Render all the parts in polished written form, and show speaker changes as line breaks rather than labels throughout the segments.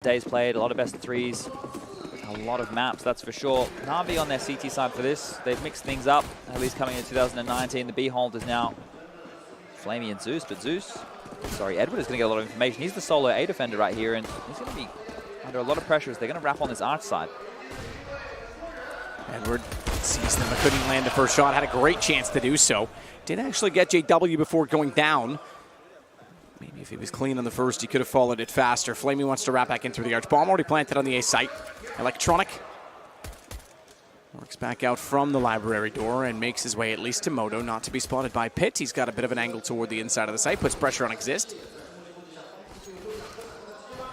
days played, a lot of best of threes, a lot of maps, that's for sure. NaVi on their CT side for this, they've mixed things up, at least coming in 2019. The B hold is now Flamey and Zeus, but Edward is going to get a lot of information. He's the solo A defender right here, and he's going to be under a lot of pressure as they're going to wrap on this arch side.
Edward sees them, but couldn't land the first shot. Had a great chance to do so. Did actually get JW before going down. Maybe if he was clean on the first, he could have followed it faster. Flamey wants to wrap back in through the arch. Bomb already planted on the A site. Electronic works back out from the library door and makes his way at least to Moto, not to be spotted by Pitt. He's got a bit of an angle toward the inside of the site, puts pressure on Exist.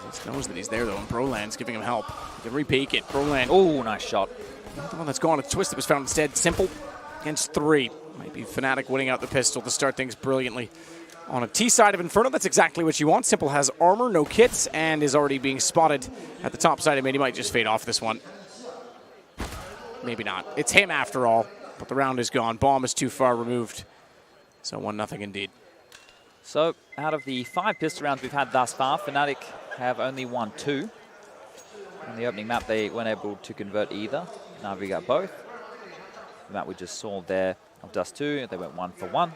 Exist knows that he's there though, and Proland's giving him help. He can re-peek it. Proland.
Oh, nice shot.
Not the one that's gone. A twist that was found instead. Simple against 3. Might be fnatic winning out the pistol to start things brilliantly. On a T side of Inferno, that's exactly what you want. Simple has armor, no kits, and is already being spotted at the top side. I mean, he might just fade off this one. Maybe not. It's him after all, but the round is gone. Bomb is too far removed. So 1-0 indeed.
So out of the 5 pistol rounds we've had thus far, fnatic have only won 2. On the opening map, they weren't able to convert either. NaVi got both. The map we just saw there of Dust 2, they went 1 for 1.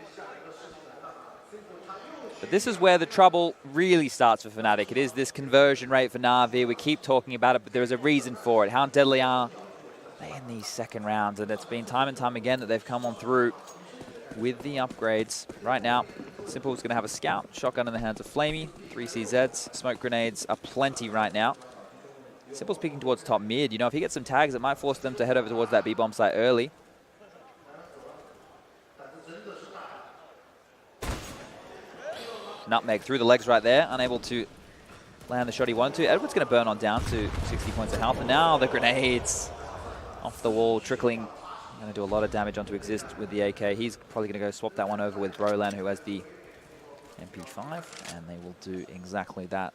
But this is where the trouble really starts for fnatic. It is this conversion rate for NaVi. We keep talking about it, but there is a reason for it. How deadly are they in these second rounds? And it's been time and time again that they've come on through with the upgrades. Right now, Simple is going to have a scout. Shotgun in the hands of Flamey. 3 CZs. Smoke grenades are plenty right now. Simple's peeking towards top mid. You know, if he gets some tags, it might force them to head over towards that B-bomb site early. Nutmeg through the legs right there, unable to land the shot he wanted to. Edward's going to burn on down to 60 points of health, and now the grenades off the wall, trickling. Going to do a lot of damage onto Exist with the AK. He's probably going to go swap that one over with Brolan, who has the MP5, and they will do exactly that.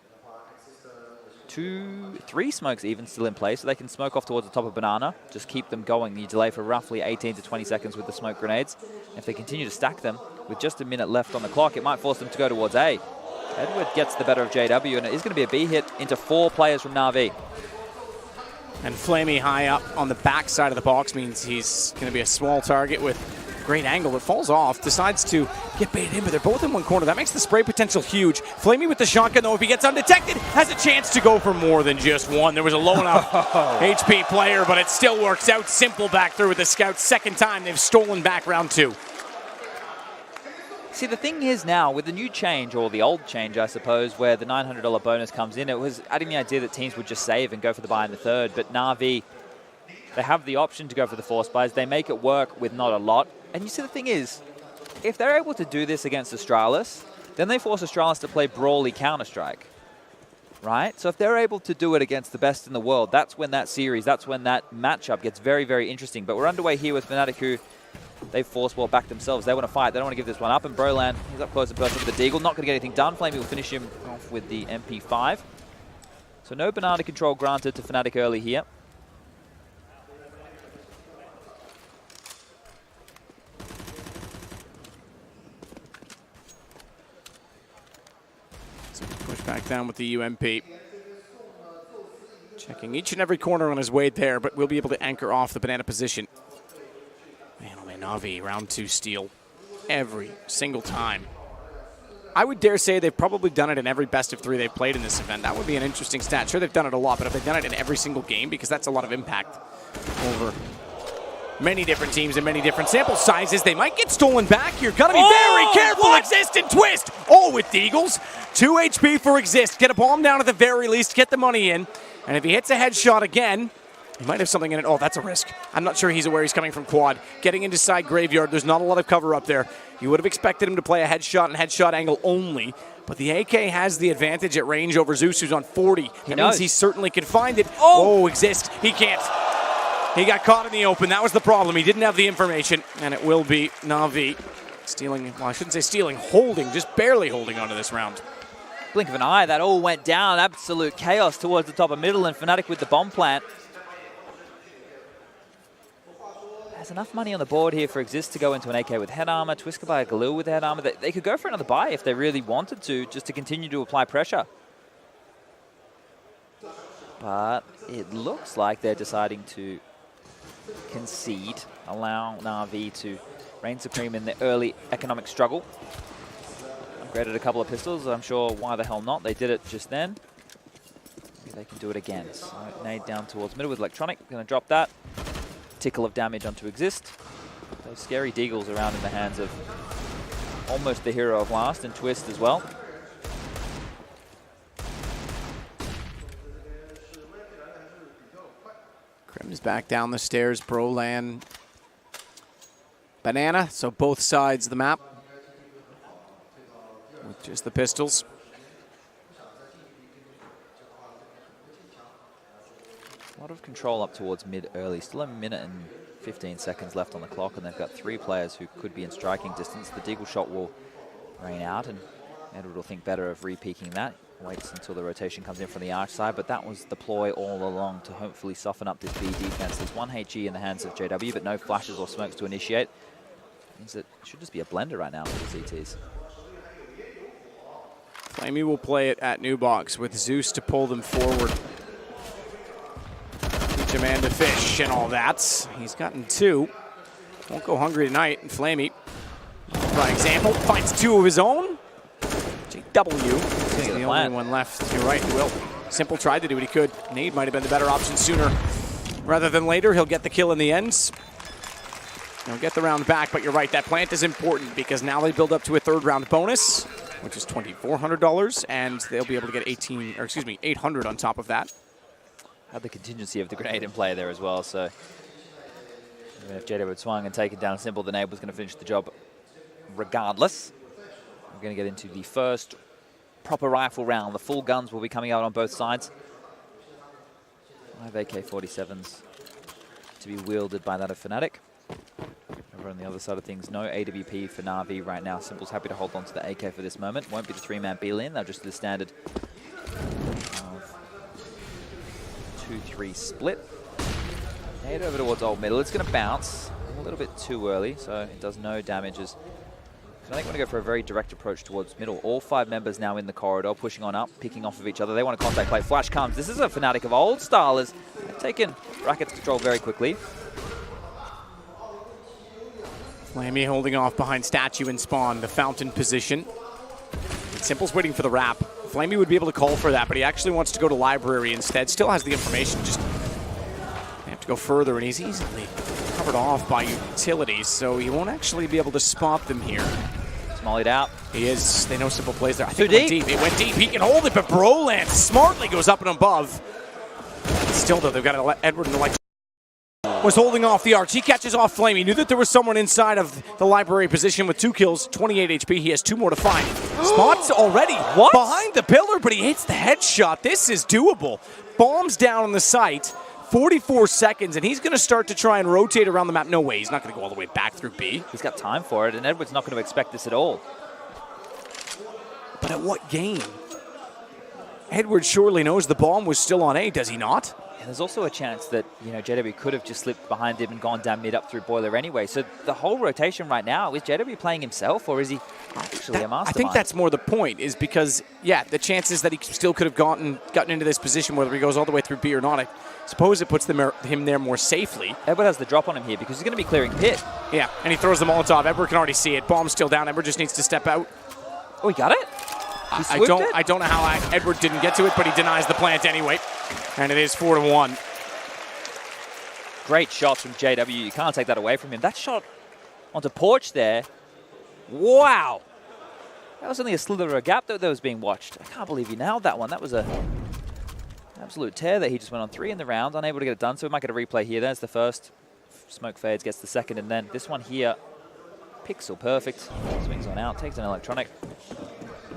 3 smokes even still in place, so they can smoke off towards the top of Banana. Just keep them going. You delay for roughly 18 to 20 seconds with the smoke grenades. If they continue to stack them, with just a minute left on the clock, it might force them to go towards A. Edward gets the better of JW, and it is going to be a B hit into 4 players from NaVi.
And Flamey high up on the back side of the box means he's going to be a small target with great angle. It falls off, decides to get baited in, but they're both in one corner. That makes the spray potential huge. Flamey with the shotgun, though, if he gets undetected, has a chance to go for more than just one. There was a low enough HP player, but it still works out. Simple back through with the scouts. Second time they've stolen back round 2.
See, the thing is now, with the new change, or the old change, I suppose, where the $900 bonus comes in, it was adding the idea that teams would just save and go for the buy in the third. But NaVi, they have the option to go for the force buys. They make it work with not a lot. And you see, the thing is, if they're able to do this against Astralis, then they force Astralis to play brawly Counter-Strike, right? So if they're able to do it against the best in the world, that's when that series, that's when that matchup gets very, very interesting. But we're underway here with fnatic, who they've force wall back themselves. They want to fight. They don't want to give this one up. And Brolan, he's up close and personal with the Deagle. Not going to get anything done. Flamey will finish him off with the MP5. So no banana control granted to fnatic early here.
So push back down with the UMP. Checking each and every corner on his way there, but we'll be able to anchor off the banana position. Man, oh man, NaVi, round 2 steal every single time. I would dare say they've probably done it in every best of 3 they've played in this event. That would be an interesting stat. Sure, they've done it a lot, but have they done it in every single game? Because that's a lot of impact over many different teams and many different sample sizes. They might get stolen back here. Gotta be very careful. What? Exist and twist. Oh, with Deagles. 2 HP for Exist. Get a bomb down at the very least. Get the money in. And if he hits a headshot again, he might have something in it. Oh, that's a risk. I'm not sure he's aware he's coming from quad. Getting into side graveyard, there's not a lot of cover up there. You would have expected him to play a headshot and headshot angle only, but the AK has the advantage at range over Zeus, who's on 40. That means he certainly can find it. Oh, Exist. He can't. He got caught in the open. That was the problem. He didn't have the information, and it will be NaVi stealing, well, I shouldn't say stealing, holding, just barely holding onto this round.
Blink of an eye, that all went down. Absolute chaos towards the top of middle, and fnatic with the bomb plant. There's enough money on the board here for Exist to go into an AK with head armor, Twisker by a Galil with head armor. They could go for another buy if they really wanted to, just to continue to apply pressure. But it looks like they're deciding to concede, allow NaVi to reign supreme in the early economic struggle. Upgraded a couple of pistols. I'm sure why the hell not. They did it just then. Maybe they can do it again. So nade down towards middle with electronic. Going to drop that. Tickle of damage onto exist. Those scary deagles around in the hands of almost the hero of last, and Twist as well.
Krim's back down the stairs. Brolan, Banana, so both sides of the map with just the pistols.
A lot of control up towards mid early. Still a minute and 15 seconds left on the clock, and they've got 3 players who could be in striking distance. The deagle shot will rain out, and Edward will think better of re-peeking that. Waits until the rotation comes in from the arch side, but that was the ploy all along to hopefully soften up this B defense. There's 1 HE in the hands of JW, but no flashes or smokes to initiate. Means that it should just be a blender right now for the CTs.
Flamey will play it at new box with Zeus to pull them forward. Teach a man to fish and all that. He's gotten 2. Won't go hungry tonight. And Flamey, by example, finds 2 of his own. JW. The only one left. You're right, he will. Simple tried to do what he could. Nade might have been the better option sooner rather than later. He'll get the kill in the end. He'll get the round back, but you're right, that plant is important because now they build up to a 3rd round bonus, which is $2,400, and they'll be able to get 800 on top of that.
Had the contingency of the grenade in play there as well, so even if JW had swung and taken down Simple, the Nade was going to finish the job regardless. We're going to get into the first proper rifle round. The full guns will be coming out on both sides. 5 AK-47s to be wielded by that of fnatic. Over on the other side of things, no AWP for NaVi right now. Simple's happy to hold on to the AK for this moment. Won't be the 3-man B-lane. They'll just do the standard 2-3 split. Head over towards old middle. It's going to bounce a little bit too early, so it does no damages. So I think we're going to go for a very direct approach towards middle. All 5 members now in the corridor, pushing on up, picking off of each other. They want a contact play. Flash comes. This is a fnatic of old style. Has taken Racket's control very quickly.
Flamey holding off behind Statue and Spawn, the fountain position. And Simple's waiting for the wrap. Flamey would be able to call for that, but he actually wants to go to library instead. Still has the information, just they have to go further, and he's easily covered off by utilities, so he won't actually be able to spot them here.
Mollied out.
He is. They know Simple plays there. I think it went deep. It went deep. He can hold it, but Brolan smartly goes up and above. Still, though, they've got to let Edward and the was holding off the arch. He catches off Flame. He knew that there was someone inside of the library position with 2 kills, 28 HP. He has 2 more to find. Spots already behind the pillar, but he hits the headshot. This is doable. Bombs down on the site. 44 seconds, and he's going to start to try and rotate around the map. No way, he's not going to go all the way back through B.
He's got time for it, and Edward's not going to expect this at all.
But at what game? Edward surely knows the bomb was still on A, does he not?
And there's also a chance that, you know, JW could have just slipped behind him and gone down mid up through boiler anyway. So the whole rotation right now, is JW playing himself, or is he actually a mastermind?
I think that's more the point, is because, yeah, the chances that he still could have gotten into this position, whether he goes all the way through B or not, I suppose it puts him there more safely.
Edward has the drop on him here because he's going to be clearing pit.
Yeah, and he throws the Molotov. Edward can already see it. Bomb's still down. Edward just needs to step out.
Oh, he got it?
I don't know how Edward didn't get to it, but he denies the plant anyway. And it is 4-1.
Great shots from JW. You can't take that away from him. That shot onto Porch there. Wow. That was only a slither of a gap that was being watched. I can't believe he nailed that one. That was an absolute tear that he just went on 3 in the round. Unable to get it done, so we might get a replay here. There's the first. Smoke fades, gets the second, and then this one here. Pixel perfect. Swings on out, takes an electronic.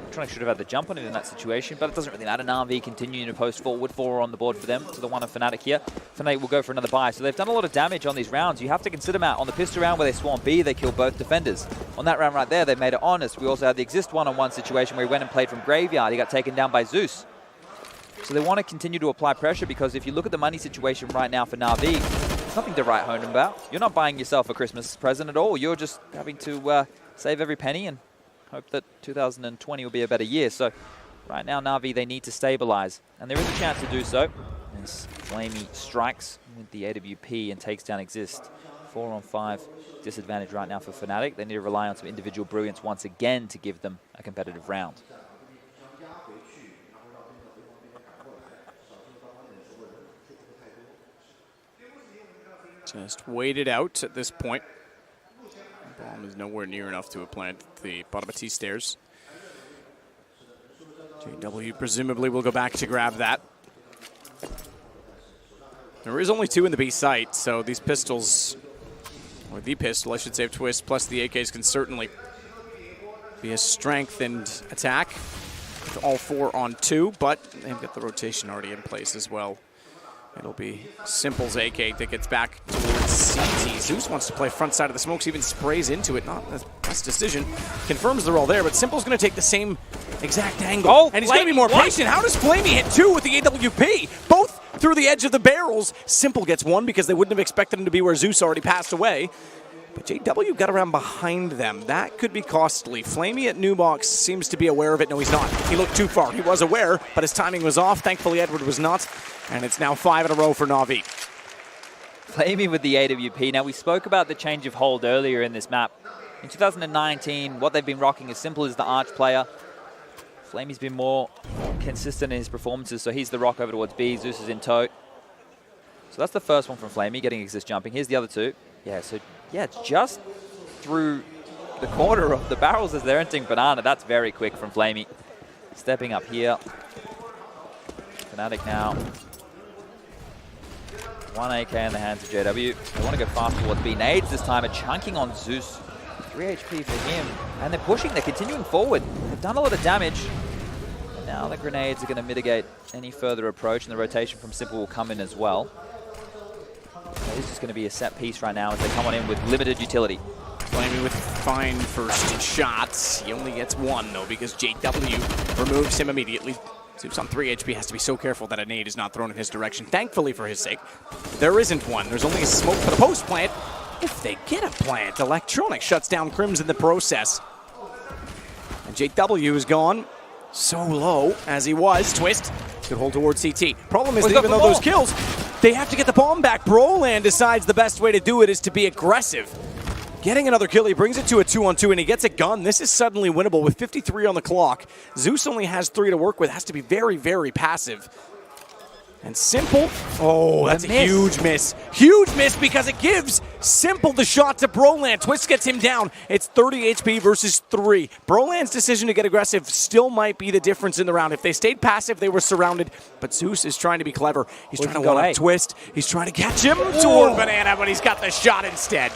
Electronic should have had the jump on it in that situation, but it doesn't really matter. NaVi continuing to post forward. 4 on the board for them to the 1 of fnatic here. fnatic will go for another buy. So they've done a lot of damage on these rounds. You have to consider, Matt, on the pistol round where they swarm B, they kill both defenders. On that round right there, they made it honest. We also had the exist one-on-one situation where he went and played from Graveyard. He got taken down by Zeus. So they want to continue to apply pressure, because if you look at the money situation right now for NaVi, there's nothing to write home about. You're not buying yourself a Christmas present at all. You're just having to save every penny and hope that 2020 will be a better year. So right now, NaVi, they need to stabilize. And there is a chance to do so. seconds. Flamey strikes with the AWP and takes down Exist. 4-on-5 disadvantage right now for Fnatic. They need to rely on some individual brilliance once again to give them a competitive round.
Just wait it out at this point. The bomb is nowhere near enough to have planted the bottom of T stairs. JW presumably will go back to grab that. There is only 2 in the B site, so these pistols, or the pistol, I should say, of Twist, plus the AKs can certainly be a strengthened attack. With all 4 on 2, but they've got the rotation already in place as well. It'll be Simple's AK that gets back towards CT. Zeus wants to play front side of the smokes, even sprays into it. Not the best decision. Confirms they're all there, but Simple's going to take the same exact angle.
Oh,
and he's going to be more patient. How does Flamey hit 2 with the AWP? Both through the edge of the barrels. Simple gets 1 because they wouldn't have expected him to be where Zeus already passed away. But JW got around behind them. That could be costly. Flamey at Nubox seems to be aware of it. No, he's not. He looked too far. He was aware, but his timing was off. Thankfully, Edward was not. And it's now 5 in a row for NaVi.
Flamey with the AWP. Now, we spoke about the change of hold earlier in this map. In 2019, what they've been rocking is Simple as the arch player. Flamey's been more consistent in his performances, so he's the rock over towards B. Zeus is in tow. So that's the first one from Flamey, getting Exist jumping. Here's the other 2. Yeah, so yeah, it's just through the corner of the barrels as they're entering Banana. That's very quick from Flamey. Stepping up here. Fnatic now. 1 AK in the hands of JW. They want to go fast towards B. Nades this time, a chunking on Zeus. 3 HP for him. And they're pushing, they're continuing forward. They've done a lot of damage. And now the grenades are going to mitigate any further approach, and the rotation from Simple will come in as well. So this is going to be a set piece right now as they come on in with limited utility.
Flamey with fine first shots. He only gets 1, though, because JW removes him immediately. Zeus on 3 HP has to be so careful that a nade is not thrown in his direction. Thankfully for his sake, there isn't one. There's only a smoke for the post plant. If they get a plant, Electronic shuts down Crims in the process. And JW is gone so low as he was. Twist, good hold towards CT. Problem is that even though those kills, they have to get the bomb back. Brolan decides the best way to do it is to be aggressive. Getting another kill, he brings it to a 2-on-2, and he gets a gun. This is suddenly winnable with 53 on the clock. Zeus only has 3 to work with, has to be very, very passive. And Simple, oh, that's a huge miss. Huge miss because it gives Simple the shot to Brolan. Twist gets him down. It's 30 HP versus 3. Brolan's decision to get aggressive still might be the difference in the round. If they stayed passive, they were surrounded. But Zeus is trying to be clever. He's trying to one-up Twist. He's trying to catch him toward Banana, but he's got the shot instead.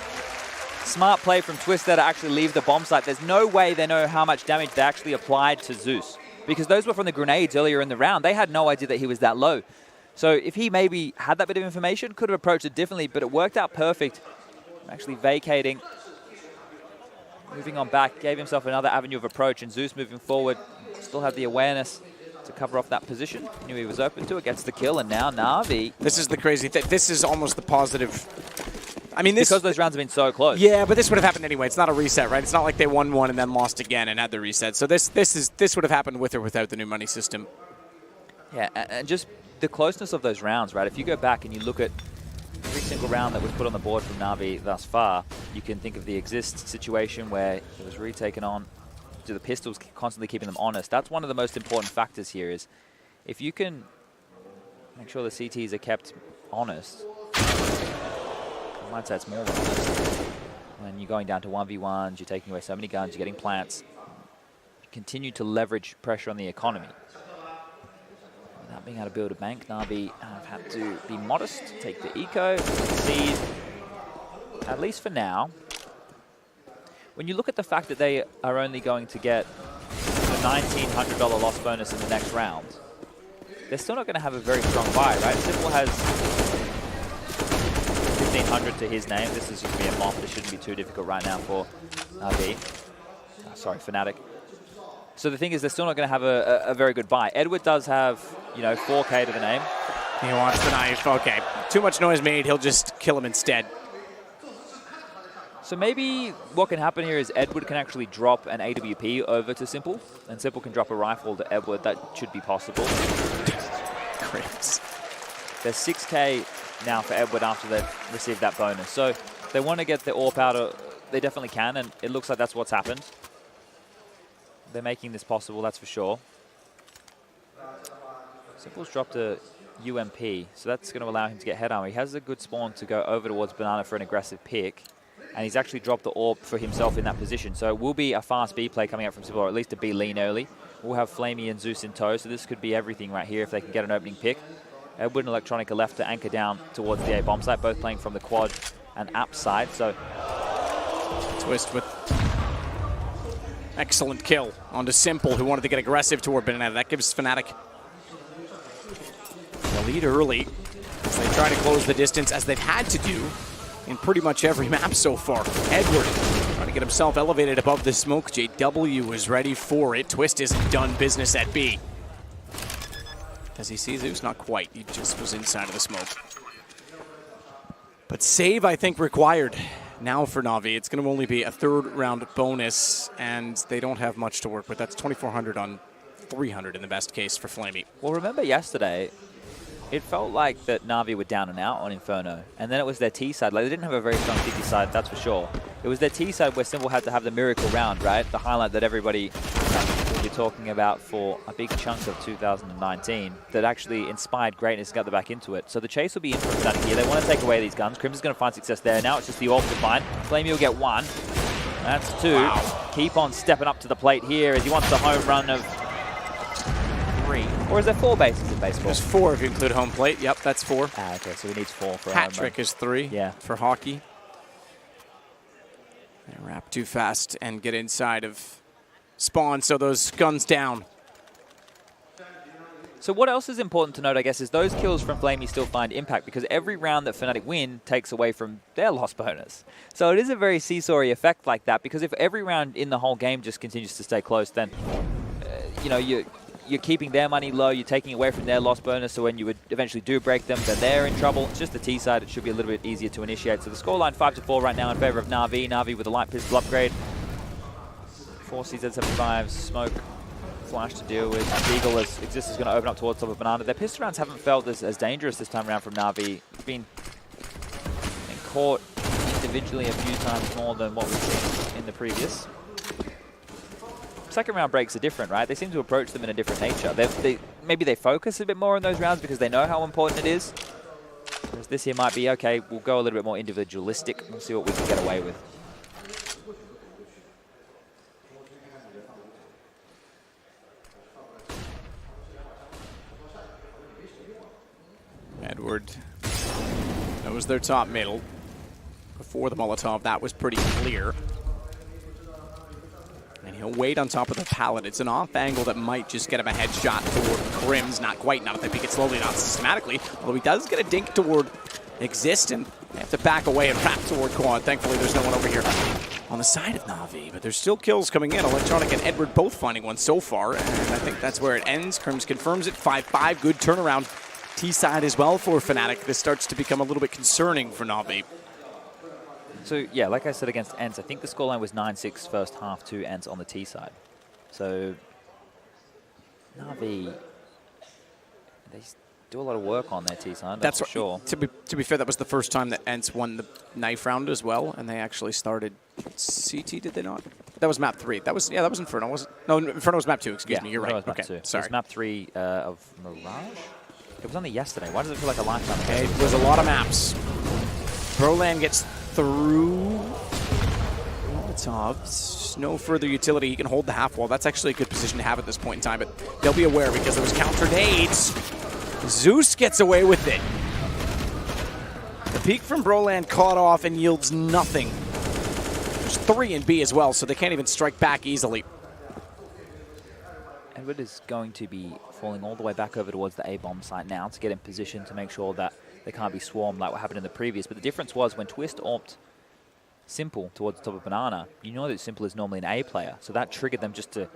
Smart play from Twist there to actually leave the bomb site. There's no way they know how much damage they actually applied to Zeus, because those were from the grenades earlier in the round. They had no idea that he was that low. So if he maybe had that bit of information, could have approached it differently, but it worked out perfect. Actually vacating, moving on back, gave himself another avenue of approach, and Zeus moving forward still had the awareness to cover off that position. Knew he was open to it, gets the kill, and now NaVi.
This is the crazy thing. This is almost the positive. I mean, this,
because those rounds have been so close.
Yeah, but this would have happened anyway. It's not a reset, right? It's not like they won one and then lost again and had the reset. So this would have happened with or without the new money system.
Yeah, and just the closeness of those rounds, right? If you go back and you look at every single round that was put on the board from NaVi thus far, you can think of the Exist situation where it was retaken on to the pistols, constantly keeping them honest. That's one of the most important factors here is if you can make sure the CTs are kept honest. I'd say it's more than honest. When you're going down to 1v1s, you're taking away so many guns, you're getting plants. You continue to leverage pressure on the economy. Without being able to build a bank, NaVi have had to be modest, take the eco, concede, at least for now. When you look at the fact that they are only going to get the $1,900 loss bonus in the next round, they're still not going to have a very strong buy, right? Simple has 1,500 to his name. This is just be a moth. This shouldn't be too difficult right now for NaVi. Sorry, Fnatic. So the thing is, they're still not going to have a very good buy. Edward does have, 4K to the name.
He wants the knife. Okay. Too much noise made. He'll just kill him instead.
So maybe what can happen here is Edward can actually drop an AWP over to Simple, and Simple can drop a rifle to Edward. That should be possible.
Great.
There's 6K now for Edward after they've received that bonus. So if they want to get the AWP out, they definitely can, and it looks like that's what's happened. They're making this possible, that's for sure. Simple's dropped a UMP, so that's going to allow him to get head armor. He has a good spawn to go over towards Banana for an aggressive pick, and he's actually dropped the AWP for himself in that position. So it will be a fast B play coming out from Simple, or at least a B lean early. We'll have Flamey and Zeus in tow, so this could be everything right here if they can get an opening pick. Edward and Electronic are left to anchor down towards the A bomb site, both playing from the quad and app side. So
Twist with excellent kill onto Simple, who wanted to get aggressive toward Banana. That gives fnatic the lead early as they try to close the distance, as they've had to do in pretty much every map so far. Edward trying to get himself elevated above the smoke. JW is ready for it. Twist isn't done business at B. As he sees Zeus, not quite. He just was inside of the smoke. But save, I think, required now for NaVi. It's going to only be a third round bonus, and they don't have much to work with. That's 2,400 on 300 in the best case for Flamey.
Well, remember yesterday, it felt like that NaVi were down and out on Inferno, and then it was their T side. Like, they didn't have a very strong 50 side, that's for sure. It was their T side where Simple had to have the miracle round, right? The highlight that everybody will be talking about for a big chunk of 2019 that actually inspired greatness and got them back into it. So the chase will be in for fnatic here. They want to take away these guns. Crimson's going to find success there. Now it's just the AWP to find. Flamey will get one. That's two. Wow. Keep on stepping up to the plate here as he wants the home run of 3. Or is there 4 bases in baseball?
There's 4 if you include home plate. Yep, that's 4.
Ah, okay, so he needs 4 for a
Hat
home
trick
run.
is 3 for hockey. They wrap too fast and get inside of spawn, so those guns down.
So what else is important to note, I guess, is those kills from Flamey still find impact, because every round that fnatic win takes away from their loss bonus. So it is a very seesawy effect like that, because if every round in the whole game just continues to stay close, then you know, you're keeping their money low, you're taking away from their loss bonus, so when you would eventually do break them, then they're in trouble. It's just the T side, it should be a little bit easier to initiate. So the scoreline 5-4 right now in favor of NaVi. NaVi with a light pistol upgrade. 4 CZ75, smoke, flash to deal with. Beagle as Exist is going to open up towards top of Banana. Their pistol rounds haven't felt as dangerous this time around from NaVi. Been caught individually a few times more than what we've seen in the previous. Second round breaks are different, right? They seem to approach them in a different nature. Maybe they focus a bit more on those rounds because they know how important it is. Whereas this here might be, okay, we'll go a little bit more individualistic. We'll see what we can get away with.
Edward knows their top middle. Before the Molotov, that was pretty clear. And he'll wait on top of the pallet. It's an off angle that might just get him a headshot toward Crims. Not quite, not if they peek it slowly, not systematically. Although he does get a dink toward Exist, and they have to back away and wrap toward Quad. Thankfully, there's no one over here on the side of NaVi, but there's still kills coming in. Electronic and Edward both finding one so far, and I think that's where it ends. Crims confirms it, 5-5, good turnaround. T-side as well for fnatic. This starts to become a little bit concerning for NaVi.
So, yeah, like I said against Ents, I think the scoreline was 9-6 first half to Ents on the T side. So, NaVi, they do a lot of work on their T side, that's for sure.
To be fair, that was the first time that Ents won the knife round as well, and they actually started CT, did they not? That was map 3. That was Inferno, wasn't it? No, Inferno was map 2, excuse me, you're right.
Okay, sorry. It was map 3 of Mirage? It was only yesterday. Why does it feel like a lifetime ago?
It was a lot of maps. Broland gets through Molotov. No further utility. He can hold the half wall. That's actually a good position to have at this point in time, but they'll be aware because there was counter nades. Zeus gets away with it. The peek from Broland caught off and yields nothing. There's 3 in B as well, so they can't even strike back easily.
Edward is going to be falling all the way back over towards the A-bomb site now to get in position to make sure that they can't be swarmed like what happened in the previous. But the difference was when Twist AWP'd Simple towards the top of Banana, you know that Simple is normally an A player. So that triggered them just to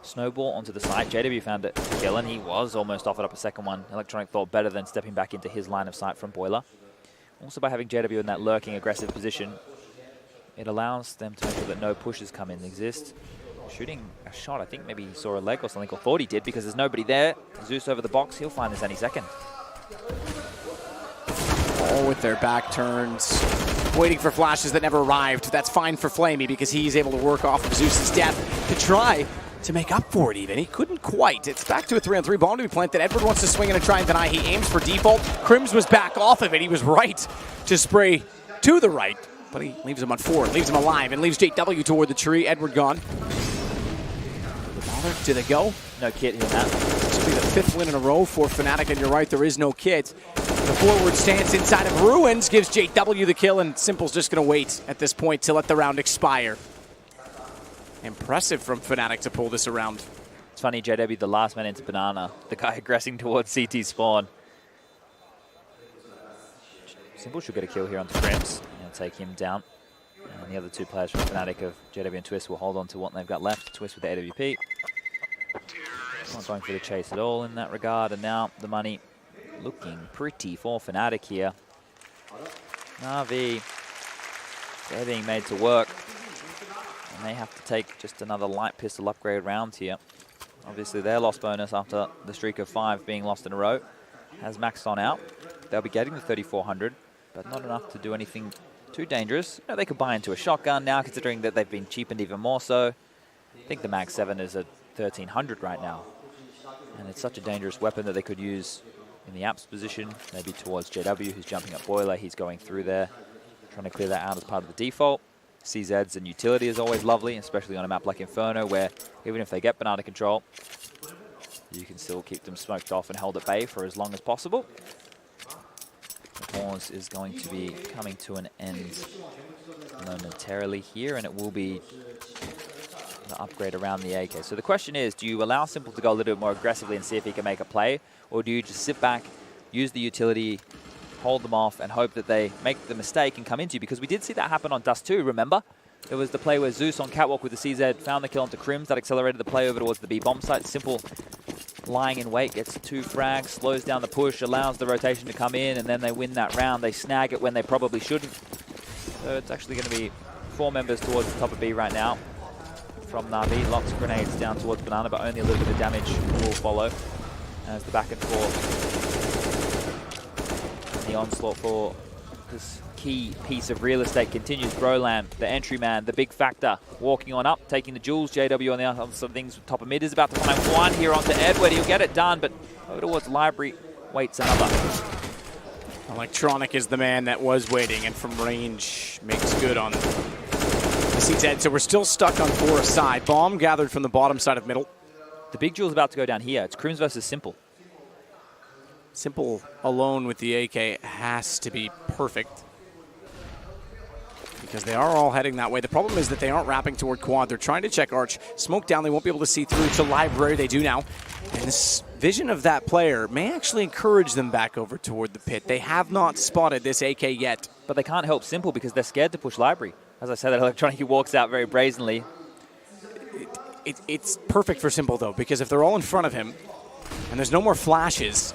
snowball onto the site. JW found it to kill, and he was almost offered up a second one. Electronic thought better than stepping back into his line of sight from Boiler. Also by having JW in that lurking aggressive position, it allows them to make sure that no pushes come in. Exist shooting a shot. I think maybe he saw a leg or something, or thought he did, because there's nobody there. Zeus over the box. He'll find this any second.
All with their back turns, waiting for flashes that never arrived. That's fine for Flamey because he's able to work off of Zeus's death to try to make up for it even. He couldn't quite. It's back to a 3-on-3 bomb to be planted. Edward wants to swing in and try and deny. He aims for default. Crims was back off of it. He was right to spray to the right, but he leaves him on 4, leaves him alive, and leaves JW toward the tree. Edward gone. Do they go?
No kit here, Matt.
This will be the 5th win in a row for Fnatic, and you're right, there is no kit. The forward stance inside of Ruins gives JW the kill, and Simple's just going to wait at this point to let the round expire. Impressive from Fnatic to pull this around.
It's funny, JW, the last man into Banana, the guy aggressing towards CT spawn. Simple should get a kill here onto Crims and take him down. And the other 2 players from Fnatic of JW and Twist will hold on to what they've got left. Twist with the AWP. Not going for the chase at all in that regard. And now the money looking pretty for Fnatic here. NaVi, they're being made to work. And they have to take just another light pistol upgrade round here. Obviously their loss bonus after the streak of 5 being lost in a row has maxed on out. They'll be getting the 3,400, but not enough to do anything too dangerous. You know, they could buy into a shotgun now, considering that they've been cheapened even more so. I think the Mag 7 is at 1,300 right now. And it's such a dangerous weapon that they could use in the apps position, maybe towards JW, who's jumping up Boiler. He's going through there, trying to clear that out as part of the default. CZs and utility is always lovely, especially on a map like Inferno, where even if they get banana control, you can still keep them smoked off and held at bay for as long as possible. The pause is going to be coming to an end momentarily here, and it will be the upgrade around the AK. So the question is, do you allow Simple to go a little bit more aggressively and see if he can make a play, or do you just sit back, use the utility, hold them off, and hope that they make the mistake and come into you? Because we did see that happen on Dust 2, remember? There was the play where Zeus on Catwalk with the CZ found the kill onto Crims. That accelerated the play over towards the B bomb site. Simple lying in wait, gets 2 frags, slows down the push, allows the rotation to come in, and then they win that round. They snag it when they probably shouldn't. So it's actually going to be 4 members towards the top of B right now from NaVi. Lots of grenades down towards Banana, but only a little bit of damage will follow as the back and forth. The onslaught for this key piece of real estate continues. Broland, the entry man, the big factor, walking on up, taking the jewels. JW on the other side of things, top of mid is about to find one here onto Edward. He'll get it done, but over towards Library, waits another.
Electronic is the man that was waiting, and from range makes good on the CZ. So we're still stuck on 4 aside. Bomb gathered from the bottom side of middle.
The big jewel's about to go down here. It's Crims versus Simple.
Simple alone with the AK has to be perfect, because they are all heading that way. The problem is that they aren't wrapping toward quad. They're trying to check arch. Smoke down, they won't be able to see through to Library. They do now. And this vision of that player may actually encourage them back over toward the pit. They have not spotted this AK yet.
But they can't help Simple because they're scared to push Library. As I said, that Electronic, he walks out very brazenly.
It's perfect for Simple, though, because if they're all in front of him and there's no more flashes,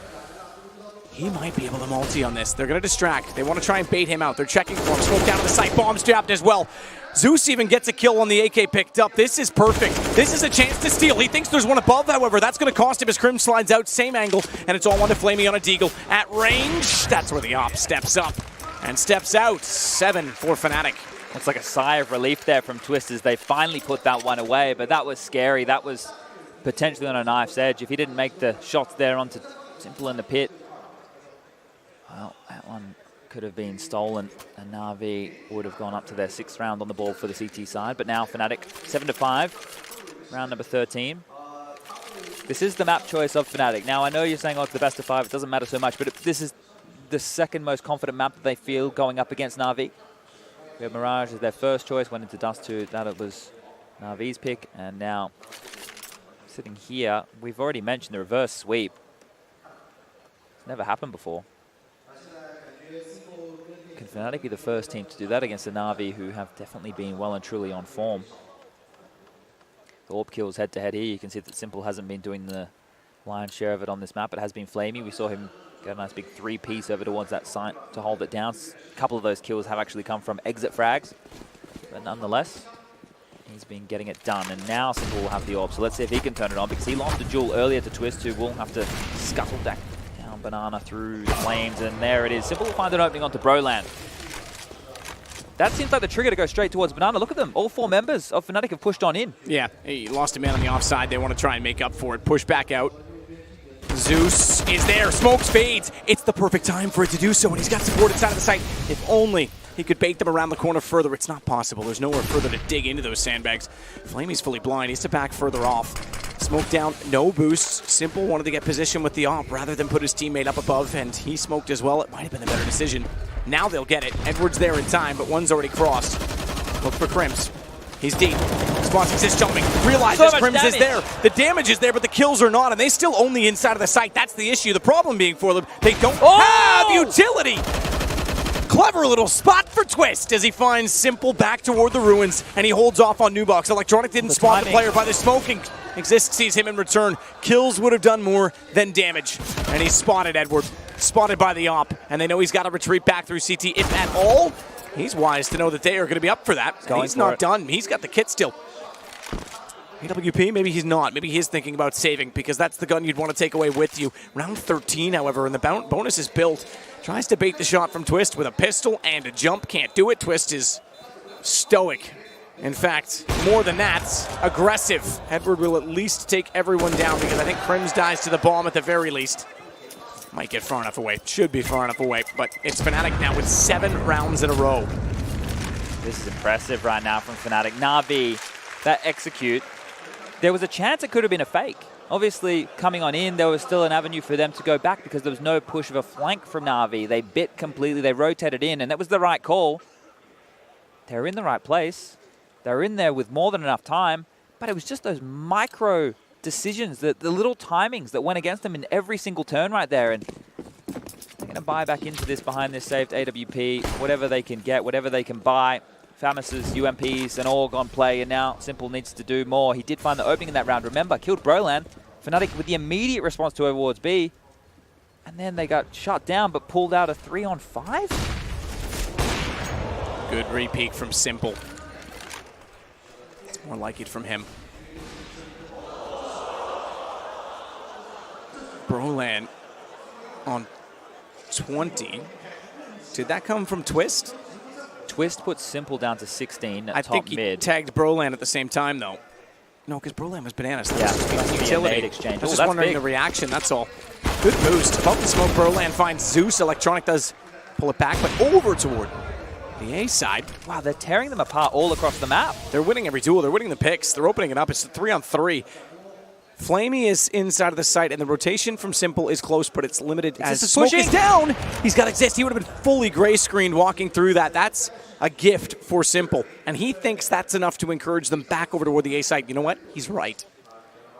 he might be able to multi on this. They're going to distract. They want to try and bait him out. They're checking for him. Smoke down to the site. Bombs dropped as well. Zeus even gets a kill on the AK picked up. This is perfect. This is a chance to steal. He thinks there's one above, however. That's going to cost him as Crim slides out. Same angle, and it's all one to Flamey on a Deagle. At range, that's where the op steps up and steps out. 7 for Fnatic.
It's like a sigh of relief there from Twist as they finally put that one away, but that was scary. That was potentially on a knife's edge. If he didn't make the shots there onto Simple in the pit, well, that one could have been stolen, and NaVi would have gone up to their 6th round on the board for the CT side. But now Fnatic 7-5, round number 13. This is the map choice of Fnatic. Now I know you're saying, oh, it's the best of 5, it doesn't matter so much, but this is the 2nd most confident map that they feel going up against NaVi. We have Mirage as their first choice, went into Dust 2, that it was NaVi's pick, and now sitting here, we've already mentioned the reverse sweep. It's never happened before. Can Fnatic be the first team to do that against the NaVi, who have definitely been well and truly on form? The AWP kills head-to-head here. You can see that Simple hasn't been doing the lion's share of it on this map. It has been Flamey. We saw him get a nice big 3-piece over towards that site to hold it down. A couple of those kills have actually come from exit frags. But nonetheless, he's been getting it done. And now Simple will have the AWP. So let's see if he can turn it on, because he lost a jewel earlier to Twist, who will have to scuttle back down Banana through the flames, and there it is. Simple will find an opening onto Broland. That seems like the trigger to go straight towards Banana. Look at them. All 4 members of Fnatic have pushed on in.
Yeah, he lost a man on the offside. They want to try and make up for it. Push back out. Zeus is there. Smokes fades. It's the perfect time for it to do so, and he's got support inside of the site. If only he could bait them around the corner further. It's not possible. There's nowhere further to dig into those sandbags. Flamey's fully blind. He has to back further off. Smoke down, no boosts. Simple wanted to get position with the op rather than put his teammate up above, and he smoked as well. It might have been a better decision. Now they'll get it. Edward's there in time, but one's already crossed. Look for Crims. He's deep. Spots exists jumping. Realizes
so
Crims is there. The damage is there, but the kills are not, and they still own the inside of the site. That's the issue. The problem being for them, they don't have utility. Clever little spot for Twist as he finds Simple back toward the ruins, and he holds off on Nubox. Electronic didn't spot the player by the smoking. Exist sees him in return. Kills would have done more than damage. And he's spotted Edward. Spotted by the op. And they know he's got to retreat back through CT, if at all. He's wise to know that they are going to be up for that. He's not done. He's got the kit still. AWP, maybe he's not. Maybe he's thinking about saving, because that's the gun you'd want to take away with you. Round 13, however, and the bonus is built. Tries to bait the shot from Twist with a pistol and a jump. Can't do it. Twist is stoic. In fact, more than that, aggressive. Edward will at least take everyone down, because I think Crims dies to the bomb at the very least. Might get far enough away. Should be far enough away. But it's Fnatic now with 7 rounds in a row.
This is impressive right now from Fnatic. NaVi, that execute. There was a chance it could have been a fake. Obviously, coming on in, there was still an avenue for them to go back, because there was no push of a flank from NaVi. They bit completely. They rotated in, and that was the right call. They were in the right place. They were in there with more than enough time, but it was just those micro decisions, the little timings that went against them in every single turn right there. And they're going to buy back into this behind this saved AWP, whatever they can get, whatever they can buy. Famus's UMPs and all gone play, and now Simple needs to do more. He did find the opening in that round. Remember, killed Broland. Fnatic with the immediate response to Overwards B, and then they got shut down but pulled out a 3-on-5.
Good re-peek from Simple. It's more like it from him. Broland on 20. Did that come from Twist?
Twist puts Simple down to 16 at
I
top
think he
mid.
tagged Broland at the same time, though. No, because Broland was bananas.
Yeah, that's utility exchange.
I was just wondering the reaction, that's all. Good boost. Above the smoke, Broland finds Zeus. Electronic does pull it back, but over toward the A side.
Wow, they're tearing them apart all across the map.
They're winning every duel. They're winning the picks. They're opening it up. It's a 3-on-3. Flamey is inside of the site, and the rotation from Simple is close, but it's limited as smoke is down. He's got Exist. He would have been fully gray screened walking through that. That's a gift for Simple, and he thinks that's enough to encourage them back over toward the A site. You know what? He's right.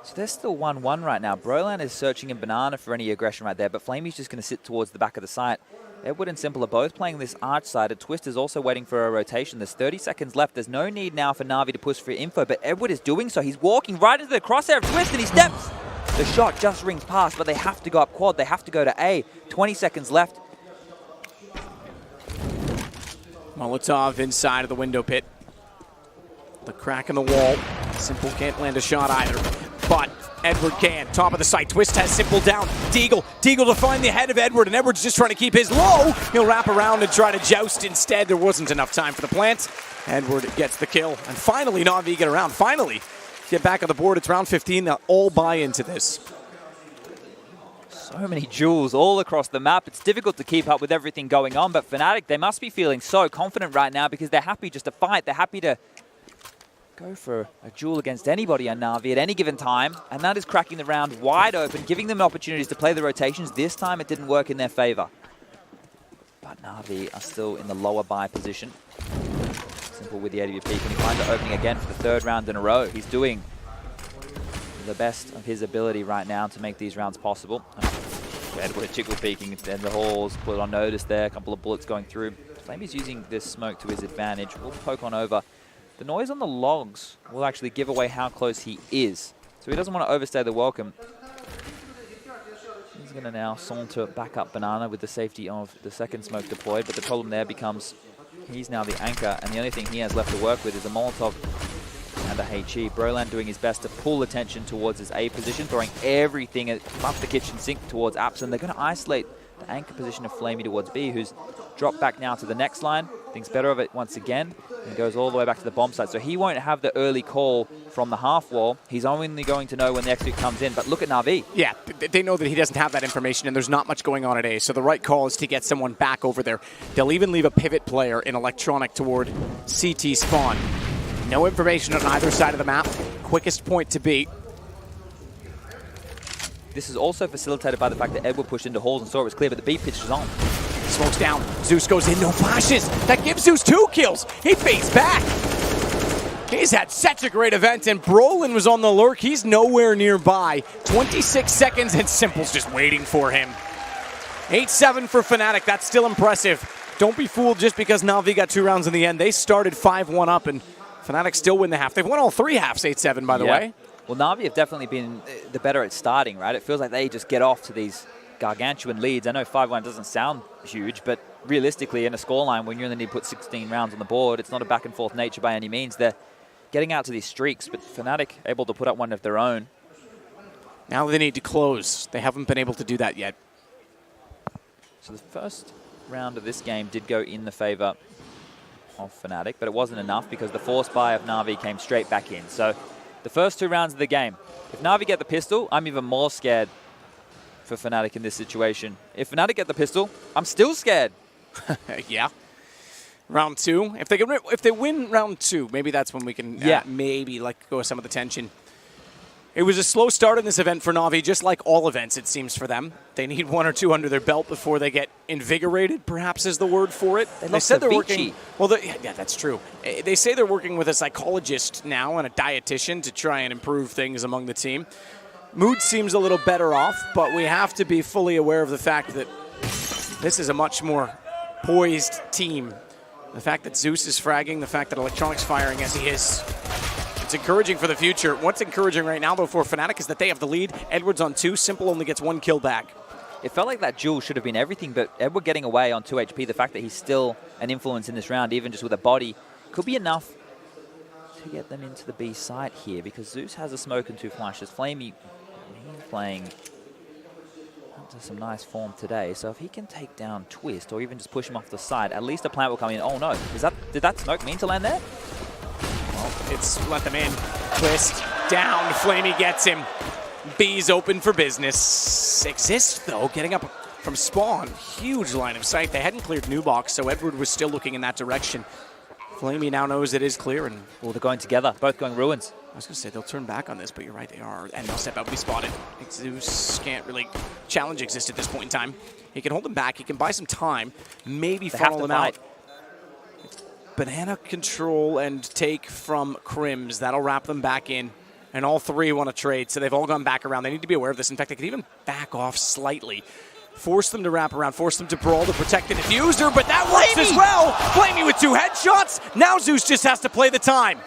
So they're still 1-1 right now. Broland is searching in Banana for any aggression right there, but Flamey's just going to sit towards the back of the site. Edward and Simple are both playing this arch side, and Twist is also waiting for a rotation. There's 30 seconds left. There's no need now for NaVi to push for info, but Edward is doing so. He's walking right into the crosshair of Twist, and he steps. The shot just rings past, but they have to go up quad. They have to go to A. 20 seconds left.
Molotov inside of the window pit. The crack in the wall. Simple can't land a shot either, but Edward can. Top of the site. Twist has Simple down. Deagle to find the head of Edward, and Edward's just trying to keep his low. He'll wrap around and try to joust instead. There wasn't enough time for the plant. Edward gets the kill, and finally NaVi get around. Finally get back on the board. It's round 15. They'll all buy into this.
So many jewels all across the map. It's difficult to keep up with everything going on, but Fnatic, they must be feeling so confident right now, because they're happy just to fight. They're happy to go for a duel against anybody on NaVi at any given time, and that is cracking the round wide open, giving them opportunities to play the rotations. This time it didn't work in their favor. But NaVi are still in the lower buy position. Simple with the AWP. Can he find the opening again for the 3rd round in a row? He's doing the best of his ability right now to make these rounds possible. Edward chickle peeking, and the Halls put on notice there. A couple of bullets going through. Flamey's using this smoke to his advantage. We'll poke on over. The noise on the logs will actually give away how close he is. So he doesn't want to overstay the welcome. He's going to now saunter back up Banana with the safety of the 2nd smoke deployed. But the problem there becomes he's now the anchor, and the only thing he has left to work with is a Molotov and a HE. Brolan doing his best to pull attention towards his A position, throwing everything above the kitchen sink towards Apps, and they're going to isolate the anchor position of Flamey towards B, who's dropped back now to the next line, thinks better of it once again, and goes all the way back to the bomb site. So he won't have the early call from the half wall. He's only going to know when the execute comes in. But look at NaVi.
Yeah, they know that he doesn't have that information, and there's not much going on at A. So the right call is to get someone back over there. They'll even leave a pivot player in electronic toward CT spawn. No information on either side of the map. Quickest point to beat.
This is also facilitated by the fact that Edward pushed into halls and saw it was clear, but the B pitch is on.
Smokes down. Zeus goes in, no flashes. That gives Zeus 2 kills. He fades back. He's had such a great event, and Brolin was on the lurk. He's nowhere nearby. 26 seconds, and Simple's just waiting for him. 8-7 for Fnatic. That's still impressive. Don't be fooled just because NaVi got 2 rounds in the end. They started 5-1 up, and Fnatic still win the half. They've won all 3 halves, 8-7, by the way.
Well, NaVi have definitely been the better at starting, right? It feels like they just get off to these gargantuan leads. I know 5-1 doesn't sound huge, but realistically, in a scoreline, when you only need to put 16 rounds on the board, it's not a back-and-forth nature by any means. They're getting out to these streaks, but Fnatic able to put up one of their own.
Now they need to close. They haven't been able to do that yet.
So the first round of this game did go in the favor of Fnatic, but it wasn't enough because the force buy of NaVi came straight back in. So the first 2 rounds of the game, if NaVi get the pistol, I'm even more scared for Fnatic in this situation. If Fnatic get the pistol, I'm still scared.
Yeah. Round 2. If they win round 2, maybe that's when we can maybe let go of some of the tension. It was a slow start in this event for NaVi, just like all events, it seems, for them. They need 1 or 2 under their belt before they get invigorated, perhaps is the word for it. They said they're working. Well, yeah, that's true. They say they're working with a psychologist now and a dietitian to try and improve things among the team. Mood seems a little better off, but we have to be fully aware of the fact that this is a much more poised team. The fact that Zeus is fragging, the fact that Electronic's firing as he is, it's encouraging for the future. What's encouraging right now, though, for Fnatic is that they have the lead. Edward's on 2. Simple only gets 1 kill back.
It felt like that duel should have been everything, but Edward getting away on 2 HP, the fact that he's still an influence in this round, even just with a body, could be enough to get them into the B site here, because Zeus has a smoke and 2 flashes. Flamey, he's playing into some nice form today, so if he can take down Twist or even just push him off the side, at least a plant will come in. Oh no, did that smoke mean to land there?
Well, it's let them in. Twist down, Flamey gets him. B's open for business. Exist, though, getting up from spawn. Huge line of sight. They hadn't cleared new box, so Edward was still looking in that direction. Flamey now knows it is clear, and
well, they're going together, both going ruins.
I was going to say, they'll turn back on this, but you're right, they are. And they'll step out, be spotted. Zeus can't really challenge Exist at this point in time. He can hold him back, he can buy some time, maybe follow him out. Banana control and take from Crims. That'll wrap them back in. And all 3 want to trade, so they've all gone back around. They need to be aware of this. In fact, they could even back off slightly. Force them to wrap around, force them to brawl to protect the diffuser, but that works as well! Flamey with 2 headshots! Now Zeus just has to play the time.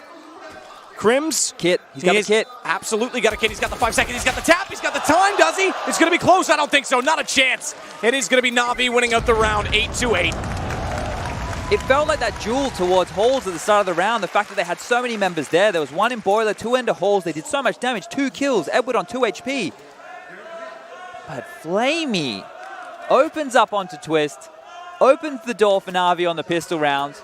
Crims.
Kit. He's got a kit.
Absolutely got a kit. He's got the 5 seconds. He's got the tap. He's got the time, does he? It's going to be close. I don't think so. Not a chance. It is going to be NaVi winning out the round 8-8.
It felt like that duel towards halls at the start of the round. The fact that they had so many members there. There was 1 in boiler, 2 into halls. They did so much damage. 2 kills. Edward on 2 HP. But Flamey opens up onto Twist, opens the door for NaVi on the pistol round,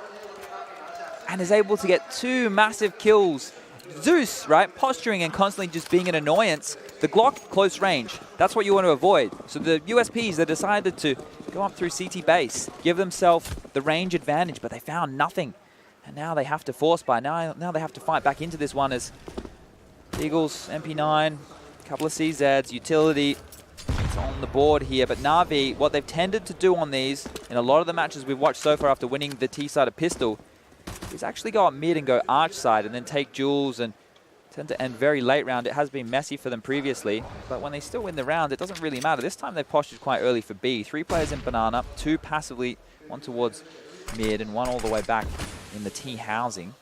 and is able to get 2 massive kills. Zeus, right, posturing and constantly just being an annoyance. The Glock, close range. That's what you want to avoid. So the USPs, they decided to go up through CT base, give themselves the range advantage, but they found nothing. And now they have to force buy. Now they have to fight back into this one as Eagles, MP9, a couple of CZs, utility. It's on the board here, but NaVi, what they've tended to do on these, in a lot of the matches we've watched so far after winning the T-sided pistol, is actually go up mid and go arch side and then take duels and tend to end very late round. It has been messy for them previously, but when they still win the round, it doesn't really matter. This time they've postured quite early for B. 3 players in banana, 2 passively, 1 towards mid and 1 all the way back in the T housing.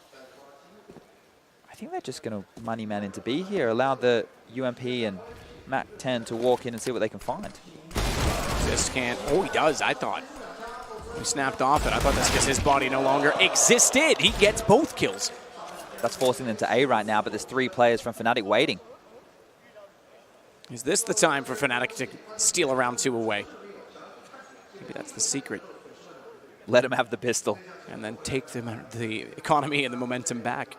I think they're just going to money man into B here, allow the UMP and Mac 10 to walk in and see what they can find.
Just can't. Oh, he does, I thought. He snapped off it. I thought that's because his body no longer existed. He gets both kills.
That's forcing them to A right now, but there's 3 players from fnatic waiting.
Is this the time for fnatic to steal a round 2 away? Maybe that's the secret.
Let them have the pistol.
And then take the economy and the momentum back.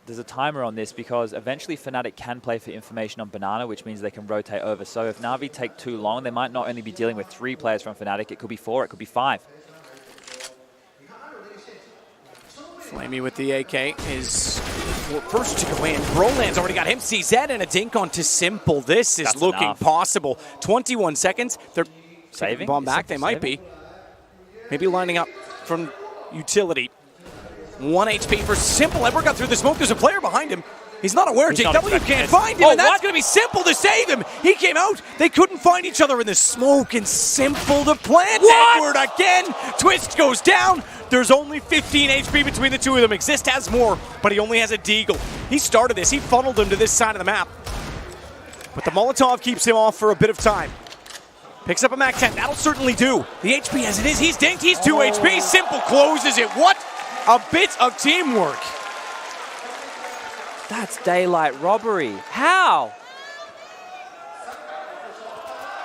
There's a timer on this because eventually fnatic can play for information on Banana, which means they can rotate over. So if NaVi take too long, they might not only be dealing with 3 players from fnatic, it could be 4, it could be 5.
flamie with the AK is first to go in. Broland's already got him CZ and a dink onto Simple. This is looking enough. Possible. 21 seconds. They're saving bomb back. They might be. Maybe lining up from utility. 1 HP for Simple. Edward got through the smoke. There's a player behind him. He's not aware. JW can't find him, and that's going to be Simple to save him. He came out. They couldn't find each other in the smoke, and Simple to plant Edward again. Twist goes down. There's only 15 HP between the two of them. Exist has more, but he only has a deagle. He started this. He funneled him to this side of the map. But the Molotov keeps him off for a bit of time. Picks up a MAC-10. That'll certainly do. The HP as it is. He's dinked. He's 2 HP. Simple closes it. What a bit of teamwork.
That's daylight robbery. How?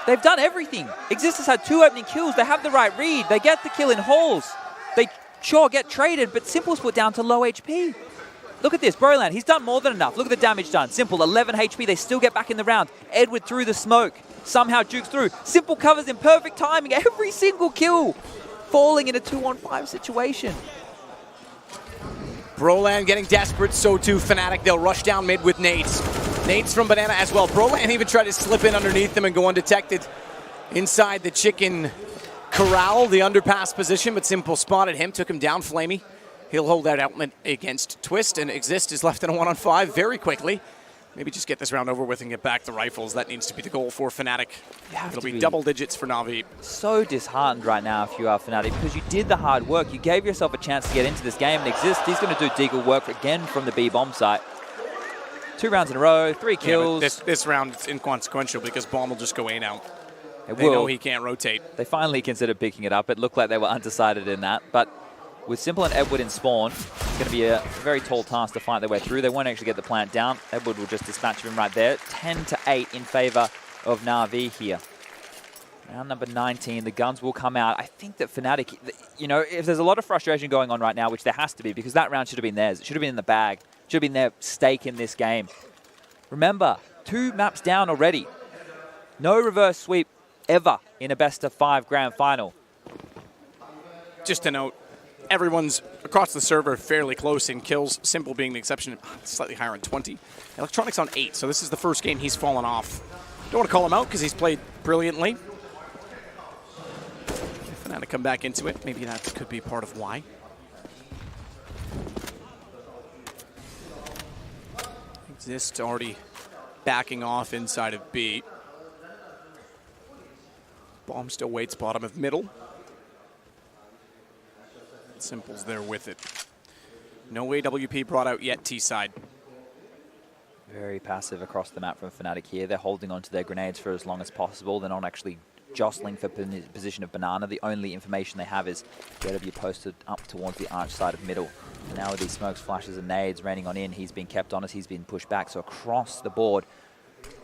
They've done everything. Exist has had 2 opening kills. They have the right read. They get the kill in halls. They sure get traded, but Simple's put down to low HP. Look at this, Broland, he's done more than enough. Look at the damage done. Simple, 11 HP, they still get back in the round. Edward through the smoke, somehow jukes through. Simple covers in perfect timing, every single kill. Falling in a 2-on-5 situation.
Broland getting desperate, so too fnatic. They'll rush down mid with nades. Nades from Banana as well. Broland even tried to slip in underneath them and go undetected inside the chicken corral, the underpass position, but Simple spotted him, took him down. flamie, he'll hold that element against Twist, and Exist is left in a 1-on-5 very quickly. Maybe just get this round over with and get back the rifles. That needs to be the goal for fnatic. It'll be double digits for NaVi.
So disheartened right now if you are fnatic, because you did the hard work. You gave yourself a chance to get into this game, and Exist, he's going to do deagle work again from the B bomb site. 2 rounds in a row, 3 kills.
Yeah, this round is inconsequential because bomb will just go A now.
They
know he can't rotate.
They finally considered picking it up. It looked like they were undecided in that. But with Simple and Edward in spawn, it's going to be a very tall task to fight their way through. They won't actually get the plant down. Edward will just dispatch him right there. 10-8 in favor of NaVi here. Round number 19, the guns will come out. I think that fnatic, you know, if there's a lot of frustration going on right now, which there has to be, because that round should have been theirs. It should have been in the bag. Should have been their stake in this game. Remember, 2 maps down already. No reverse sweep ever in a best-of-5 grand final.
Just to note, everyone's across the server fairly close in kills, Simple being the exception, slightly higher on 20. Electronics on 8, so this is the first game he's fallen off. Don't want to call him out because he's played brilliantly. If fnatic come back into it, maybe that could be part of why. Exist already backing off inside of B. Bomb still waits bottom of middle. Simple's there with it. No AWP brought out yet T-side.
Very passive across the map from fnatic here. They're holding on to their grenades for as long as possible. They're not actually jostling for position of Banana. The only information they have is JW posted up towards the arch side of middle. And now with these smokes, flashes, and nades raining on in, he's been kept honest, he's been pushed back. So across the board,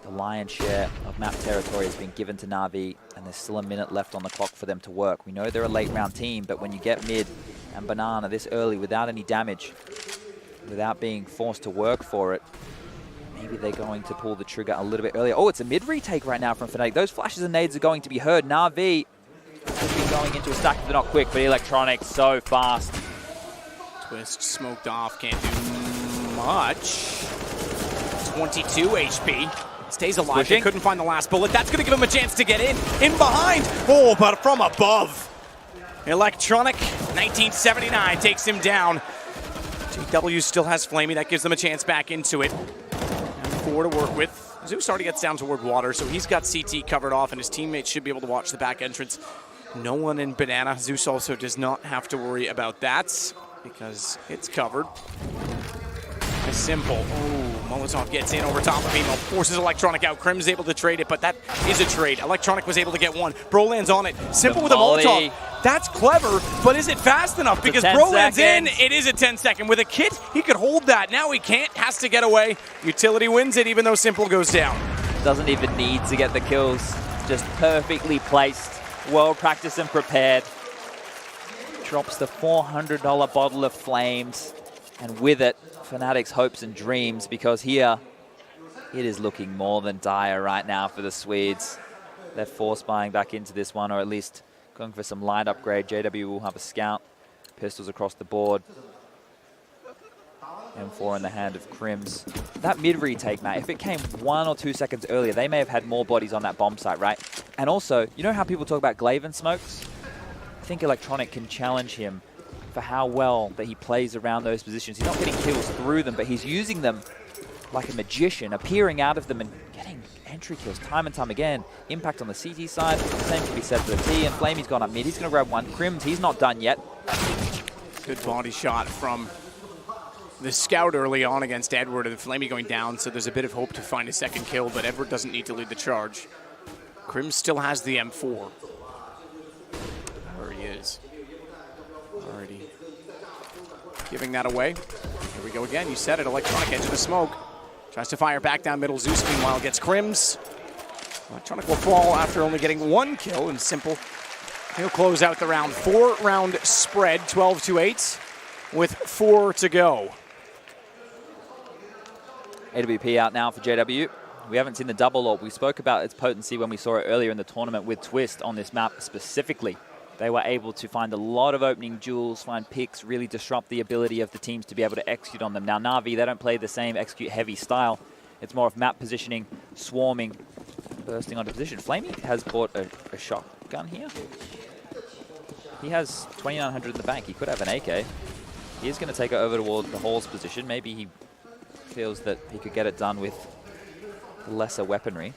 the lion's share of map territory has been given to NaVi, and there's still a minute left on the clock for them to work. We know they're a late round team, but when you get mid and Banana this early without any damage, without being forced to work for it, maybe they're going to pull the trigger a little bit earlier. Oh, it's a mid retake right now from fnatic. Those flashes and nades are going to be heard. NaVi could be going into a stack. They're not quick, but Electronics so fast.
Twist smoked off, can't do much. 22 HP. Stays alive.
Pushing.
They couldn't find the last bullet. That's going to give him a chance to get in. In behind. Oh, but from above. Electronic, 1979, takes him down. JW still has flamie. That gives them a chance back into it. And 4 to work with. Zeus already gets down toward water, so he's got CT covered off, and his teammates should be able to watch the back entrance. No one in Banana. Zeus also does not have to worry about that because it's covered. Simple. Oh, Molotov gets in over top of him. Forces Electronic out. Crim's able to trade it, but that is a trade. Electronic was able to get one. Broland's on it. Simple with a Molotov. That's clever, but is it fast enough? Because Broland's in, it is a 10-second. With a kit, he could hold that. Now he can't, has to get away. Utility wins it, even though Simple goes down.
Doesn't even need to get the kills. Just perfectly placed, well practiced and prepared. Drops the $400 bottle of flames. And with it, Fnatic's hopes and dreams, because here, it is looking more than dire right now for the Swedes. They're force buying back into this one, or at least going for some light upgrade. JW will have a scout. Pistols across the board. M4 in the hand of Crims. That mid retake, Matt, if it came 1 or 2 seconds earlier, they may have had more bodies on that bomb site, right? And also, you know how people talk about Glaven smokes? I think Electronic can challenge him for how well that he plays around those positions. He's not getting kills through them, but he's using them like a magician, appearing out of them and getting entry kills time and time again. Impact on the CT side, same can be said for the T, and Flamey's gone up mid. He's going to grab one. Crims, he's not done yet.
Good body shot from the scout early on against Edward, and Flamey going down, so there's a bit of hope to find a second kill, but Edward doesn't need to lead the charge. Crims still has the M4. There he is. Already giving that away. Here we go again. You said it. Electronic edge of the smoke. Tries to fire back down middle. Zeus meanwhile gets Crims. Electronic will fall after only getting 1 kill, and Simple, he'll close out the round. 4-round spread, 12-8, with 4 to go.
AWP out now for JW. We haven't seen the double orb. We spoke about its potency when we saw it earlier in the tournament with Twist on this map specifically. They were able to find a lot of opening duels, find picks, really disrupt the ability of the teams to be able to execute on them. Now, NaVi, they don't play the same execute-heavy style. It's more of map positioning, swarming, bursting onto position. Flamey has bought a shotgun here. He has 2,900 in the bank. He could have an AK. He is going to take it over towards the Hall's position. Maybe he feels that he could get it done with lesser weaponry.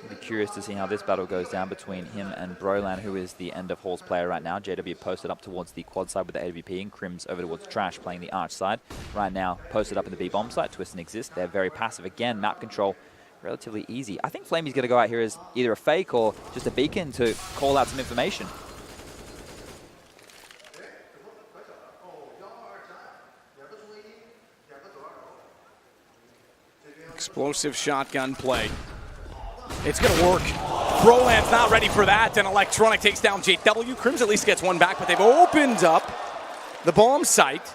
Be curious to see how this battle goes down between him and Broland, who is the end of Hall's player right now. JW posted up towards the quad side with the AWP, and Crims over towards Trash playing the arch side. Right now, posted up in the B bomb site. Twist and Exist. They're very passive again. Map control relatively easy. I think Flamey's going to go out here as either a fake or just a beacon to call out some information.
Explosive shotgun play. It's going to work. Broland's not ready for that, and Electronic takes down JW. Crims at least gets one back, but they've opened up the bomb site.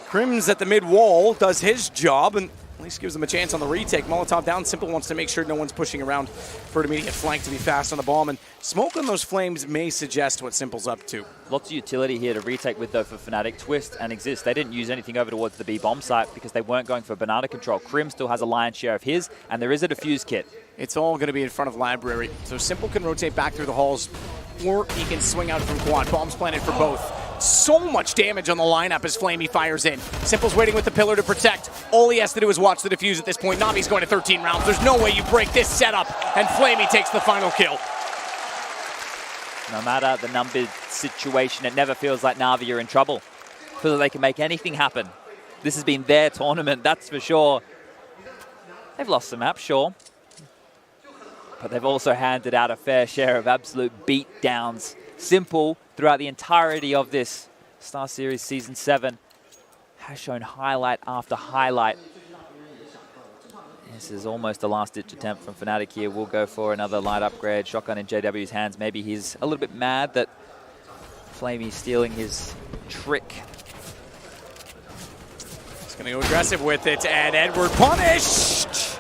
Crims at the mid wall does his job, and at least gives them a chance on the retake. Molotov down. Simple wants to make sure no one's pushing around for an immediate flank to be fast on the bomb, and smoke on those flames may suggest what Simple's up to.
Lots of utility here to retake with, though, for Fnatic. Twist and Exist. They didn't use anything over towards the B bomb site because they weren't going for banana control. Crims still has a lion's share of his, and there is a defuse kit.
It's all going to be in front of Library, so Simple can rotate back through the halls, or he can swing out from quad. Bombs planted for both. So much damage on the lineup as Flamey fires in. Simple's waiting with the pillar to protect. All he has to do is watch the defuse at this point. NaVi's going to 13 rounds. There's no way you break this setup, and Flamey takes the final kill.
No matter the numbered situation, it never feels like NaVi are in trouble. Feels like they can make anything happen. This has been their tournament, that's for sure. They've lost the map, sure. But they've also handed out a fair share of absolute beatdowns. Simple, throughout the entirety of this StarSeries Season 7, has shown highlight after highlight. This is almost a last-ditch attempt from Fnatic here. We'll go for another light upgrade. Shotgun in JW's hands. Maybe he's a little bit mad that Flamey's stealing his trick.
He's going to go aggressive with it, and Edward punished!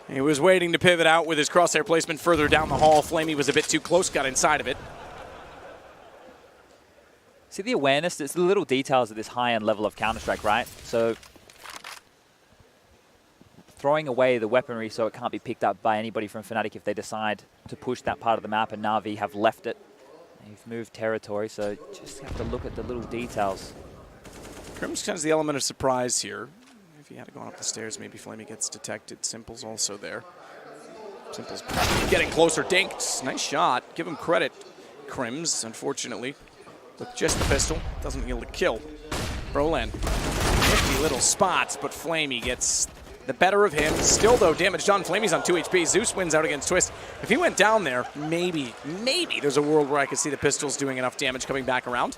He was waiting to pivot out with his crosshair placement further down the hall. Flamey was a bit too close, got inside of it.
See the awareness? It's the little details of this high-end level of Counter-Strike, right? So throwing away the weaponry so it can't be picked up by anybody from Fnatic if they decide to push that part of the map, and NaVi have left it. They've moved territory, so just have to look at the little details.
Crims has the element of surprise here. If he had gone up the stairs, maybe Flamey gets detected. Simple's also there. Simple's getting closer. Dinked. Nice shot. Give him credit. Crims, unfortunately, with just the pistol, doesn't yield a kill. Broland, nifty little spots, but Flamey gets the better of him. Still, though, damage done. Flamey's on 2 HP. Zeus wins out against Twist. If he went down there, maybe there's a world where I could see the pistols doing enough damage coming back around.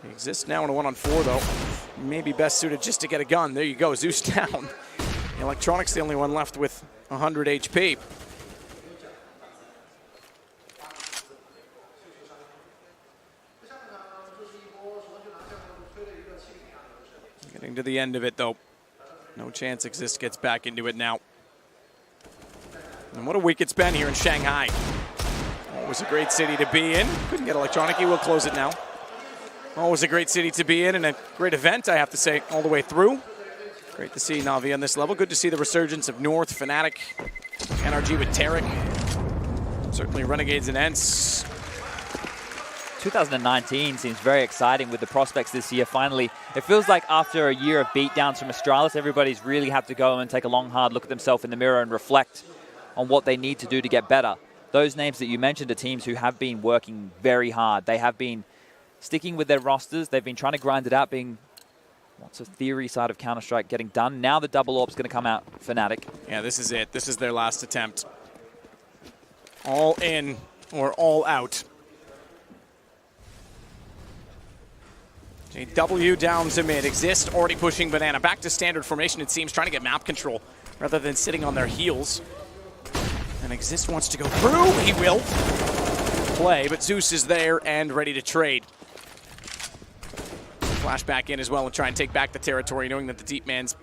He exists now in a 1-on-4, though. Maybe best suited just to get a gun. There you go, Zeus down. Electronic's the only one left with 100 HP. Getting to the end of it, though. No chance Exist gets back into it now. And what a week it's been here in Shanghai. Always a great city to be in. Couldn't get Electronic. He will close it now. Always a great city to be in and a great event, I have to say, all the way through. Great to see NaVi on this level. Good to see the resurgence of North, fnatic, NRG with Tarek. Certainly Renegades and Ents.
2019 seems very exciting with the prospects this year. Finally, it feels like after a year of beatdowns from Astralis, everybody's really had to go and take a long, hard look at themselves in the mirror and reflect on what they need to do to get better. Those names that you mentioned are teams who have been working very hard. They have been sticking with their rosters. They've been trying to grind it out, being lots of theory side of Counter-Strike getting done. Now the double orb's going to come out, fnatic.
Yeah, this is it. This is their last attempt. All in or all out. JW down to mid. Exist already pushing Banana. Back to standard formation, it seems, trying to get map control rather than sitting on their heels. And Exist wants to go through. He will play, but Zeus is there and ready to trade. Flash back in as well and try and take back the territory, knowing that the deep man's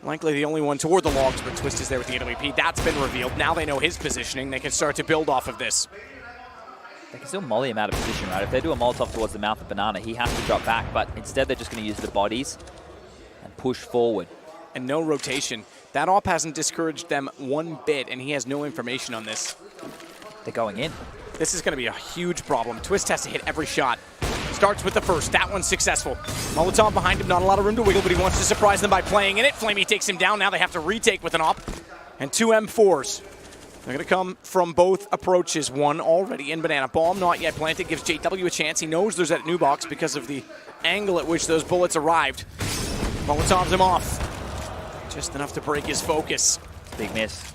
likely the only one toward the logs, but Twist is there with the AWP. That's been revealed. Now they know his positioning. They can start to build off of this.
They can still molly him out of position, right? If they do a Molotov towards the mouth of Banana, he has to drop back, but instead they're just going to use the bodies and push forward.
And no rotation. That op hasn't discouraged them one bit, and he has no information on this.
They're going in.
This is going to be a huge problem. Twist has to hit every shot. Starts with the first. That one's successful. Molotov behind him, not a lot of room to wiggle, but he wants to surprise them by playing in it. Flamey takes him down. Now they have to retake with an op. And 2 M4s. They're going to come from both approaches. One already in Banana. Bomb not yet planted. Gives JW a chance. He knows there's that new box because of the angle at which those bullets arrived. Molotovs him off. Just enough to break his focus.
Big miss.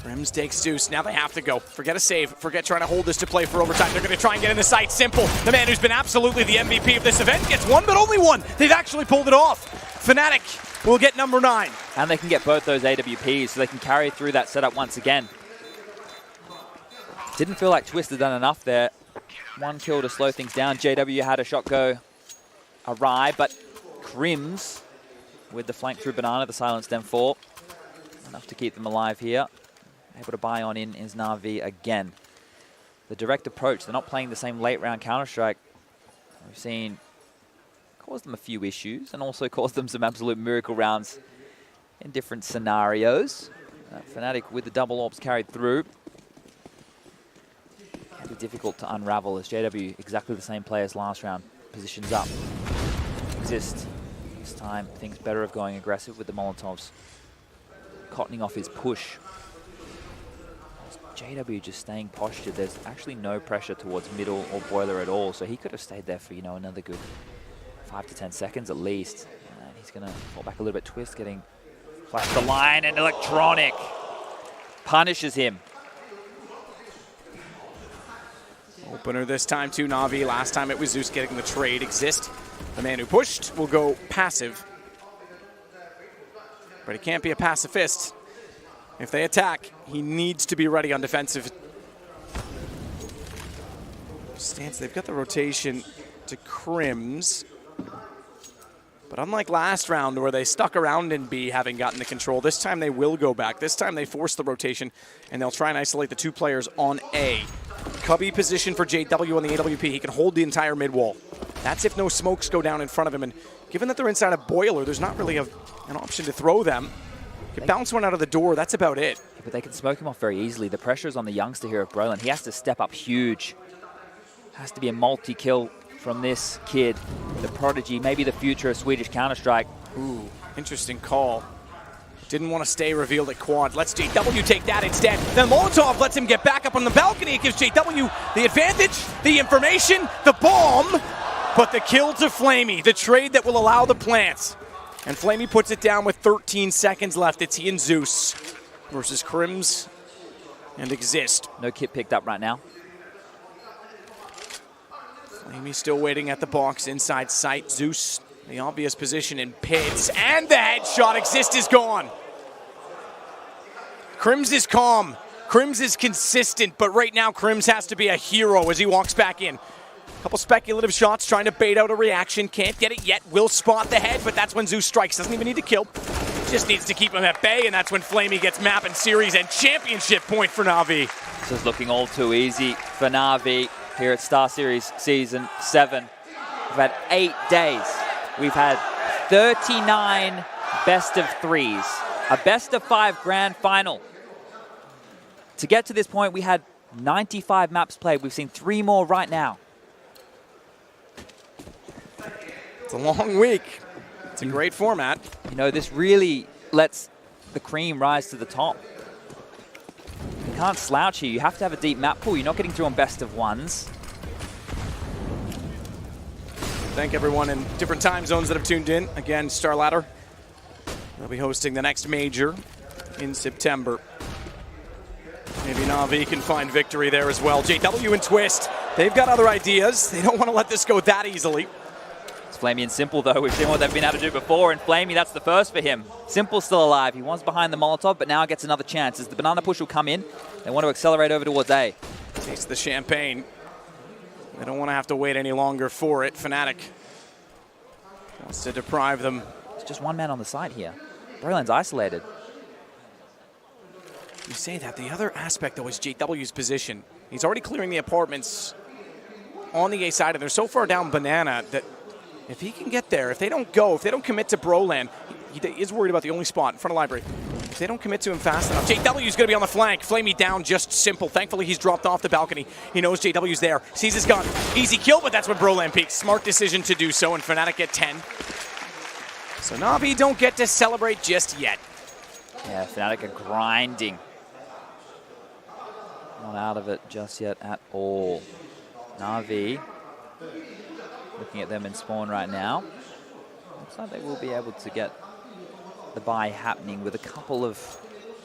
Rims takes Zeus. Now they have to go. Forget a save. Forget trying to hold this to play for overtime. They're going to try and get in the site. Simple. The man who's been absolutely the MVP of this event gets one, but only one. They've actually pulled it off. fnatic will get number 9.
And they can get both those AWPs, so they can carry through that setup once again. Didn't feel like Twist had done enough there. 1 kill to slow things down. JW had a shot go awry, but Crims with the flank through Banana, the silenced M4. Enough to keep them alive here. Able to buy on in is NaVi again. The direct approach, they're not playing the same late round Counter-Strike. We've seen caused them a few issues and also caused them some absolute miracle rounds in different scenarios. fnatic with the double orbs carried through. Can be difficult to unravel as JW, exactly the same play as last round, positions up. Exist. This time thinks better of going aggressive with the Molotovs. Cottoning off his push. JW just staying postured. There's actually no pressure towards middle or boiler at all, so he could have stayed there for, you know, another good 5 to 10 seconds at least. And he's going to fall back a little bit. Twist getting flashed the line, and Electronic punishes him.
Opener this time to NaVi. Last time it was Zeus getting the trade. Exist, the man who pushed, will go passive. But he can't be a pacifist. If they attack, he needs to be ready on defensive stance. They've got the rotation to Crims. But unlike last round where they stuck around in B having gotten the control, this time they will go back. This time they force the rotation, and they'll try and isolate the 2 players on A. Cubby position for JW on the AWP. He can hold the entire mid wall. That's if no smokes go down in front of him. And given that they're inside a boiler, there's not really an option to throw them. You bounce one out of the door, that's about it.
But they can smoke him off very easily. The pressure is on the youngster here of Brolin. He has to step up huge. Has to be a multi-kill from this kid. The prodigy, maybe the future of Swedish Counter-Strike.
Ooh, interesting call. Didn't want to stay revealed at quad. Let's JW take that instead. Then Molotov lets him get back up on the balcony. It gives JW the advantage, the information, the bomb, but the kill to Flamey, the trade that will allow the plants. And Flamey puts it down with 13 seconds left. It's he and Zeus versus Crims and Exist.
No kit picked up right now.
Flamey still waiting at the box inside sight. Zeus, the obvious position in pits, and the headshot. Exist is gone. Crims is calm. Crims is consistent, but right now Crims has to be a hero as he walks back in. Couple speculative shots trying to bait out a reaction. Can't get it yet. Will spot the head, but that's when Zeus strikes. Doesn't even need to kill. Just needs to keep him at bay, and that's when Flamey gets map and series and championship point for NaVi.
This is looking all too easy for NaVi here at StarSeries Season 7. We've had 8 days. We've had 39 best of 3s. A best of 5 grand final. To get to this point, we had 95 maps played. We've seen 3 more right now.
It's a long week. It's a great format.
You know, this really lets the cream rise to the top. You can't slouch here. You have to have a deep map pool. You're not getting through on best of 1s.
Thank everyone in different time zones that have tuned in. Again, StarLadder. They'll be hosting the next major in September. Maybe NaVi can find victory there as well. JW and Twist, they've got other ideas. They don't want to let this go that easily.
It's Flamey and Simple, though. We've seen what they've been able to do before, and Flamey, that's the first for him. Simple's still alive. He was behind the Molotov, but now gets another chance. As the banana push will come in, they want to accelerate over towards A.
Taste the champagne. They don't want to have to wait any longer for it. fnatic wants to deprive them.
It's just one man on the side here. Broland's isolated.
You say that. The other aspect, though, is JW's position. He's already clearing the apartments on the A side, and they're so far down banana that if he can get there, if they don't commit to Broland, he is worried about the only spot in front of library. If they don't commit to him fast enough, JW's going to be on the flank. Flamey down, just Simple. Thankfully, he's dropped off the balcony. He knows JW's there. Sees his gun. Easy kill, but that's when Broland peaks. Smart decision to do so, and fnatic get 10. So NaVi don't get to celebrate just yet.
Yeah, fnatic are grinding. Not out of it just yet at all. NaVi, looking at them in spawn right now. Looks like they will be able to get the buy happening with a couple of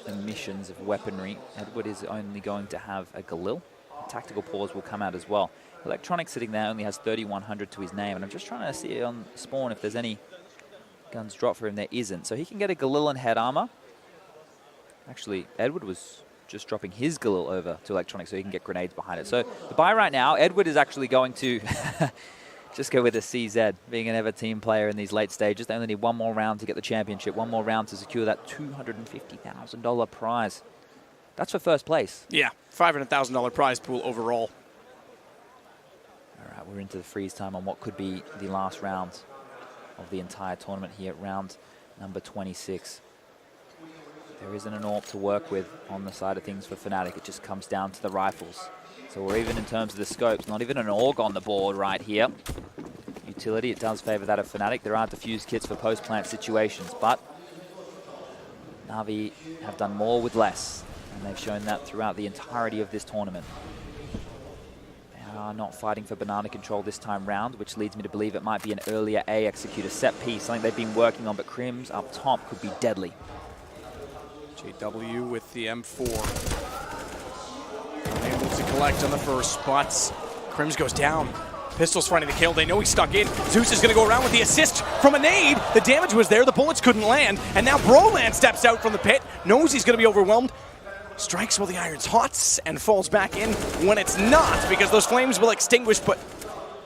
emissions of weaponry. Edward is only going to have a Galil. A tactical pause will come out as well. Electronic sitting there only has 3,100 to his name, and I'm just trying to see on spawn if there's any guns drop for him. There isn't. So he can get a Galil and head armor. Actually, Edward was just dropping his Galil over to Electronic so he can get grenades behind it. So the buy right now, Edward is actually going to just go with a CZ, being an ever team player in these late stages. They only need one more round to get the championship, one more round to secure that $250,000 prize. That's for first place.
Yeah, $500,000 prize pool overall.
All right, we're into the freeze time on what could be the last round of the entire tournament here, round number 26. There isn't an AWP to work with on the side of things for fnatic. It just comes down to the rifles. So we're even in terms of the scopes. Not even an AUG on the board right here. Utility, it does favor that of fnatic. There are defuse kits for post-plant situations, but NaVi have done more with less, and they've shown that throughout the entirety of this tournament. They are not fighting for banana control this time round, which leads me to believe it might be an earlier A executor set piece, something they've been working on, but Crims up top could be deadly.
JW with the M4. Able to collect on the first spots. Crims goes down. Pistol's finding the kill. They know he's stuck in. Zeus is going to go around with the assist from a nade. The damage was there. The bullets couldn't land. And now Broland steps out from the pit. Knows he's going to be overwhelmed. Strikes while the iron's hot and falls back in when it's not, because those flames will extinguish, but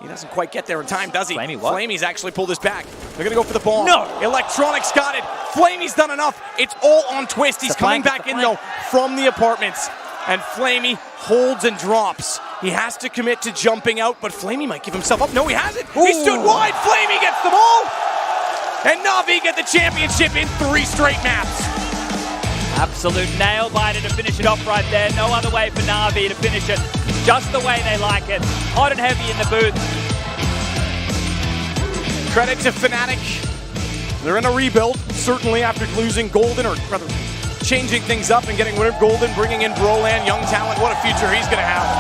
he doesn't quite get there in time, does he?
Flamey what?
Flamey's actually pulled his back. They're going to go for the bomb.
No!
Electronics got it. Flamey's done enough. It's all on Twist. He's coming back in, though, from the apartments. And Flamey holds and drops. He has to commit to jumping out, but Flamey might give himself up. No, he hasn't. He stood wide. Flamey gets the ball. And NaVi get the championship in 3 straight maps.
Absolute nail-biter to finish it off right there. No other way for NaVi to finish it. Just the way they like it. Hot and heavy in the booth.
Credit to fnatic. They're in a rebuild, certainly after losing Golden, or rather changing things up and getting rid of Golden, bringing in Broland, young talent. What a future he's going to have.